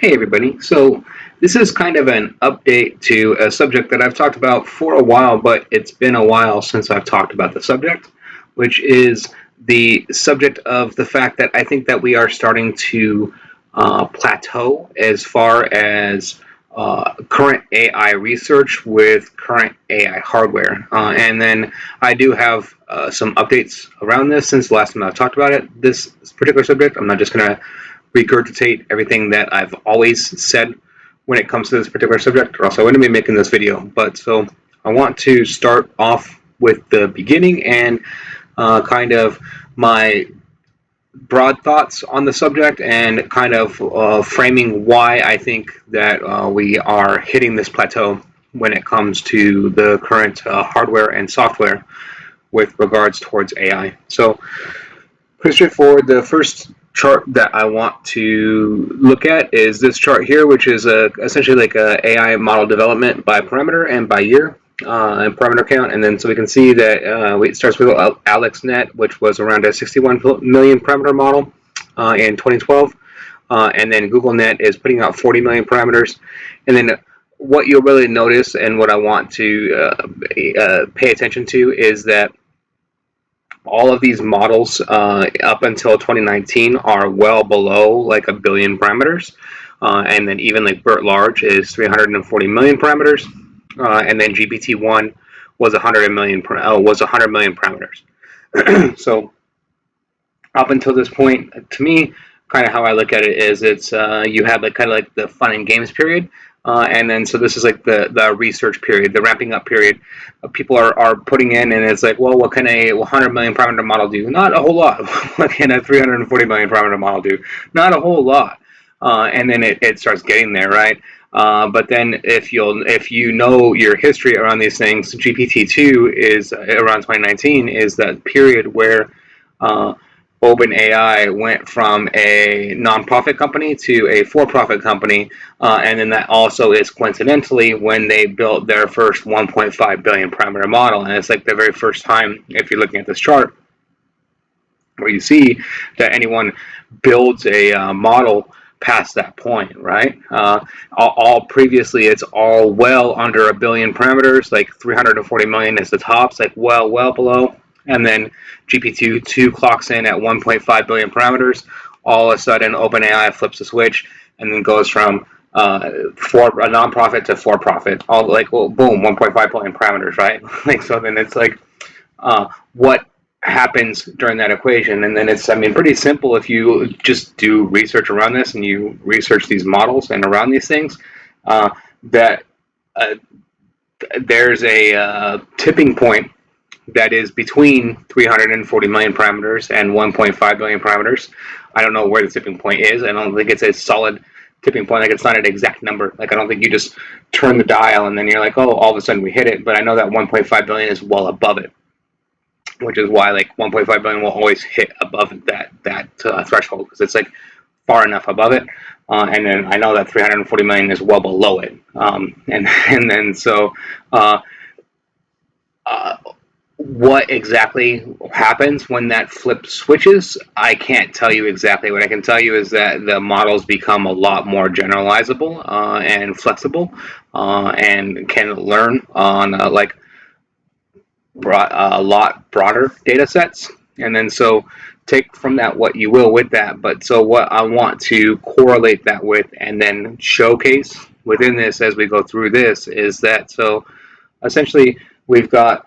Hey everybody. So this is kind of an update to a subject that I've talked about for a while, but it's been a while since I've talked about the subject, which is the subject of the fact that I think that we are starting to plateau as far as current AI research with current AI hardware. And then I do have some updates around this since the last time I've talked about it. This particular subject, I'm not just going to regurgitate everything that I've always said when it comes to this particular subject, or else I wouldn't be making this video. But so I want to start off with the beginning and kind of my broad thoughts on the subject and kind of framing why I think that we are hitting this plateau when it comes to the current hardware and software with regards towards AI. So pretty straightforward. The first chart that I want to look at is this chart here, which is essentially like a AI model development by parameter and by year and parameter count. And then so we can see that it starts with AlexNet, which was around a 61 million parameter model in 2012. And then GoogleNet is putting out 40 million parameters. And then what you'll really notice and what I want to pay attention to is that all of these models up until 2019 are well below like a billion parameters, and then even like BERT large is 340 million parameters, and then GPT-1 was 100 million parameters. So up until this point, to me, kind of how I look at it is it's you have like kind of like the fun and games period, and then so this is like the research period, the ramping up period. People are putting in, and it's like, well, what can a 100 million parameter model do? Not a whole lot. What can a 340 million parameter model do? Not a whole lot. And then it starts getting there, right? But then if you know your history around these things, GPT-2 is around 2019 is that period where OpenAI went from a nonprofit company to a for-profit company, and then that also is coincidentally when they built their first 1.5 billion parameter model, and it's like the very first time, if you're looking at this chart, where you see that anyone builds a model past that point, right? All previously, it's all well under a billion parameters, like 340 million is the tops, like well below. And then GPT-2 clocks in at 1.5 billion parameters. All of a sudden, OpenAI flips a switch and then goes from for a nonprofit to for-profit. All like, well, boom, 1.5 billion parameters, right? Like, so then it's like, what happens during that equation? And then it's, I mean, pretty simple if you just do research around this and you research these models and around these things, that there's a tipping point that is between 340 million parameters and 1.5 billion parameters. I don't know where the tipping point is. I don't think it's a solid tipping point. Like, it's not an exact number. Like, I don't think you just turn the dial and then you're like, oh, all of a sudden we hit it. But I know that 1.5 billion is well above it, which is why like 1.5 billion will always hit above that threshold, because it's like far enough above it. And then I know that 340 million is well below it. And then so what exactly happens when that flip switches, I can't tell you exactly. What I can tell you is that the models become a lot more generalizable and flexible, and can learn on like a lot broader data sets. And then so take from that what you will with that. But so what I want to correlate that with and then showcase within this as we go through this is that, so essentially we've got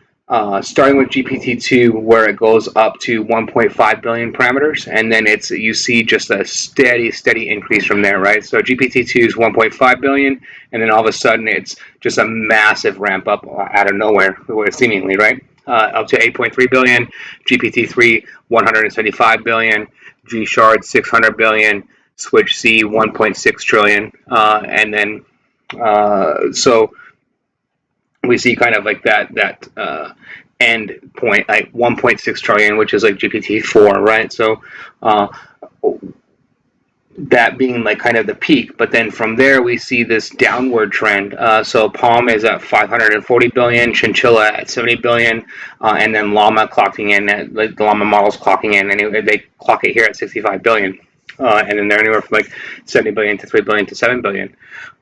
starting with GPT-2, where it goes up to 1.5 billion parameters, and then it's, you see just a steady increase from there, right? So GPT-2 is 1.5 billion, and then all of a sudden it's just a massive ramp up out of nowhere, seemingly, right? Up to 8.3 billion, GPT-3 175 billion, G-Shard 600 billion, Switch C 1.6 trillion, and then so we see kind of like that end point, like 1.6 trillion, which is like GPT-4, right? So that being like kind of the peak, but then from there we see this downward trend. So Palm is at 540 billion, Chinchilla at 70 billion, and then Llama clocking in at, like, the Llama models clocking in, and they clock it here at 65 billion. and then they're anywhere from like 70 billion to 3 billion to 7 billion.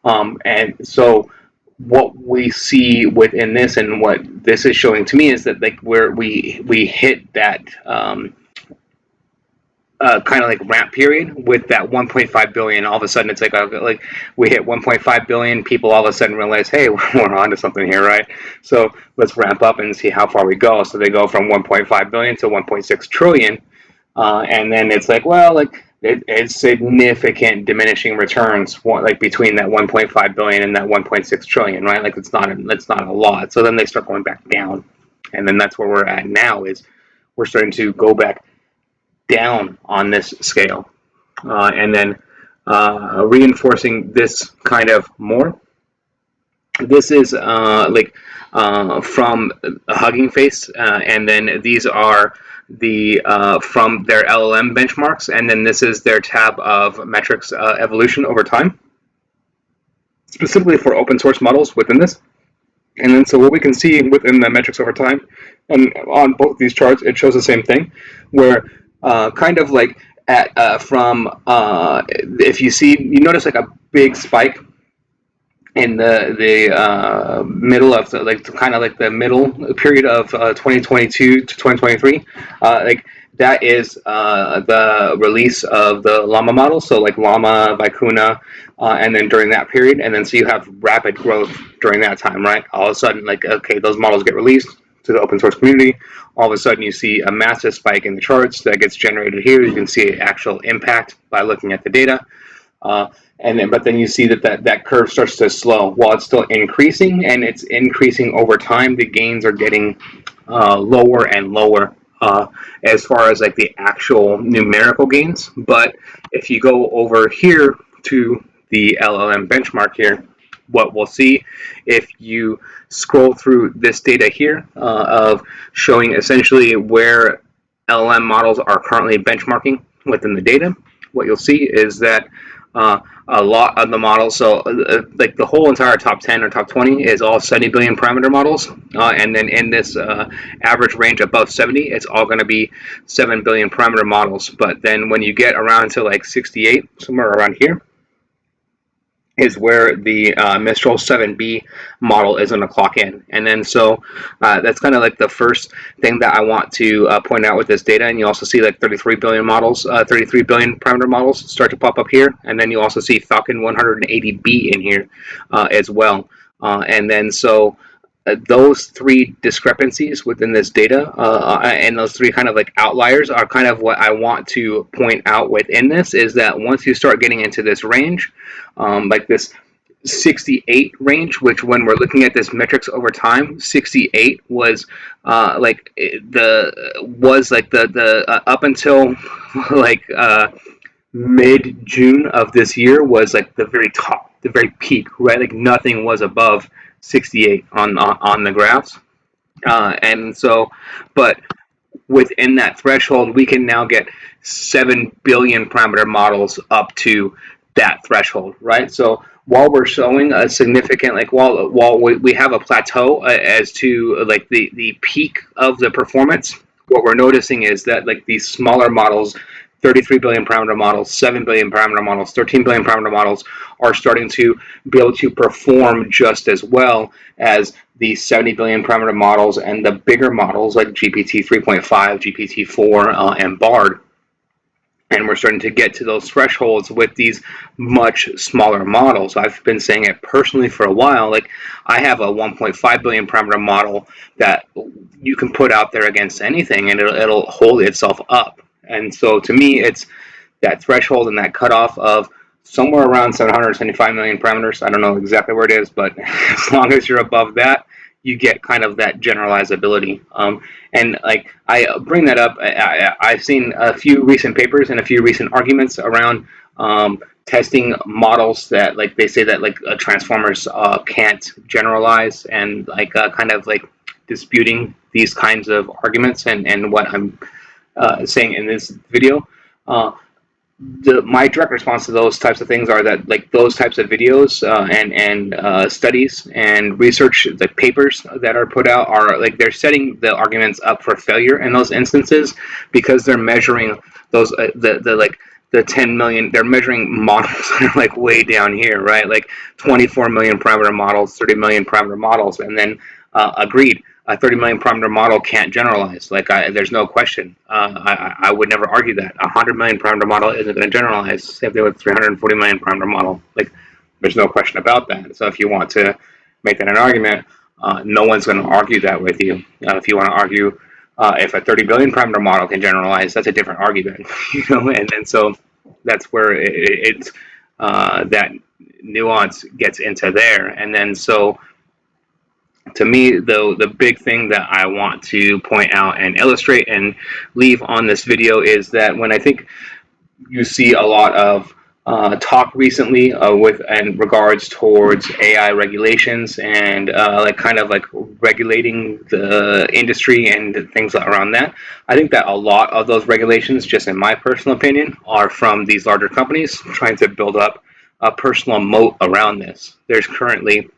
And so what we see within this, and what this is showing to me, is that like where we hit that kind of like ramp period with that 1.5 billion. All of a sudden, it's like we hit 1.5 billion. People all of a sudden realize, hey, we're onto something here, right? So let's ramp up and see how far we go. So they go from 1.5 billion to 1.6 trillion, and then it's like, well, like it's significant diminishing returns, like between that 1.5 billion and that 1.6 trillion, right? Like it's not a lot. So then they start going back down, and then that's where we're at now. Is we're starting to go back down on this scale, and then reinforcing this kind of more. This is from Hugging Face, and then these are the from their LLM benchmarks, and then this is their tab of metrics evolution over time, specifically for open source models within this. And then so what we can see within the metrics over time, and on both these charts, it shows the same thing, where kind of like at if you see, you notice like a big spike in the middle of the, like kind of like the middle period of 2022 to 2023, like that is the release of the llama model. So like llama, vicuna, and then during that period, and then so you have rapid growth during that time, right? All of a sudden, like okay, those models get released to the open source community. All of a sudden, you see a massive spike in the charts that gets generated here. You can see actual impact by looking at the data. And then, but then you see that curve starts to slow while it's still increasing, and it's increasing over time. The gains are getting lower and lower as far as like the actual numerical gains. But if you go over here to the LLM benchmark here, what we'll see if you scroll through this data here of showing essentially where LLM models are currently benchmarking within the data, what you'll see is that a lot of the models, so like the whole entire top 10 or top 20 is all 70 billion parameter models, and then in this average range above 70, it's all going to be 7 billion parameter models. But then when you get around to like 68, somewhere around here, is where the Mistral 7B model is going to clock in. And then so that's kind of like the first thing that I want to point out with this data. And you also see like 33 billion models, 33 billion parameter models start to pop up here. And then you also see Falcon 180B in here as well. And then so those three discrepancies within this data and those three kind of like outliers are kind of what I want to point out within this, is that once you start getting into this range, like this 68 range, which when we're looking at this metrics over time, 68 was like the up until like mid June of this year was like the very top, the very peak, right? Like nothing was above 68 on the graphs, and so, but within that threshold, we can now get 7 billion parameter models up to that threshold, right? So while we're showing a significant, like while we have a plateau as to like the peak of the performance, what we're noticing is that like these smaller models, 33 billion parameter models, 7 billion parameter models, 13 billion parameter models are starting to be able to perform just as well as the 70 billion parameter models and the bigger models like GPT 3.5, GPT 4, and BARD. And we're starting to get to those thresholds with these much smaller models. I've been saying it personally for a while. Like I have a 1.5 billion parameter model that you can put out there against anything, and it'll hold itself up. And so to me, it's that threshold and that cutoff of somewhere around 775 million parameters. I don't know exactly where it is, but as long as you're above that, you get kind of that generalizability. And like I bring that up, I've seen a few recent papers and a few recent arguments around testing models that like they say that like transformers can't generalize, and like kind of like disputing these kinds of arguments, and what I'm saying in this video. My direct response to those types of things are that like those types of videos and studies and research, the papers that are put out, are like they're setting the arguments up for failure in those instances, because they're measuring those the like the 10 million, they're measuring models like way down here, right? Like 24 million parameter models, 30 million parameter models, and then agreed, a 30 million parameter model can't generalize. Like, there's no question. I would never argue that. A 100 million parameter model isn't going to generalize. Same thing with 340 million parameter model. Like, there's no question about that. So if you want to make that an argument, no one's going to argue that with you. If you want to argue if a 30 billion parameter model can generalize, that's a different argument, And so that's where it's that nuance gets into there. And then so to me, though, the big thing that I want to point out and illustrate and leave on this video is that when I think you see a lot of talk recently with in regards towards AI regulations and like kind of like regulating the industry and things around that. I think that a lot of those regulations, just in my personal opinion, are from these larger companies trying to build up a personal moat around this. There's currently,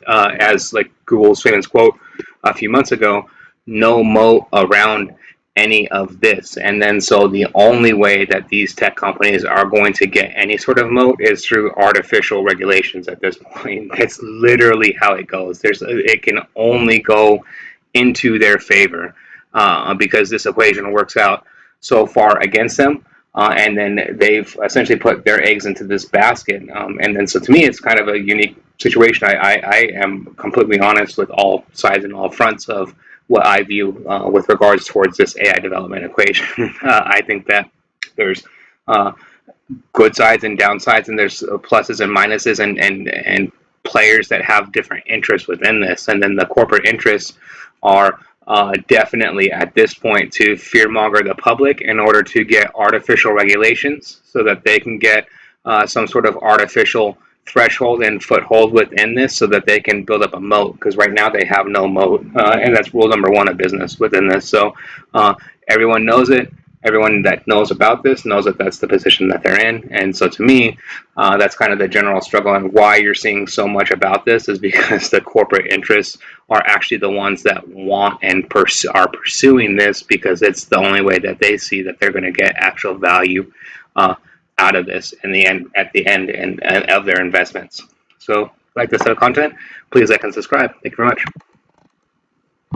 as like Google's famous quote a few months ago, no moat around any of this. And then so the only way that these tech companies are going to get any sort of moat is through artificial regulations at this point. It's literally how it goes. It can only go into their favor because this equation works out so far against them. And then they've essentially put their eggs into this basket. And then so to me, it's kind of a unique situation. I am completely honest with all sides and all fronts of what I view with regards towards this AI development equation. I think that there's good sides and downsides, and there's pluses and minuses, and players that have different interests within this. And then the corporate interests are definitely at this point to fearmonger the public in order to get artificial regulations so that they can get some sort of artificial threshold and foothold within this so that they can build up a moat, because right now they have no moat, and that's rule number one of business within this. So everyone knows it. Everyone that knows about this knows that that's the position that they're in. And so to me, that's kind of the general struggle, and why you're seeing so much about this is because the corporate interests are actually the ones that want and are pursuing this, because it's the only way that they see that they're going to get actual value out of this in the end, at the end and of their investments. So, like this type of content, please like and subscribe. Thank you very much.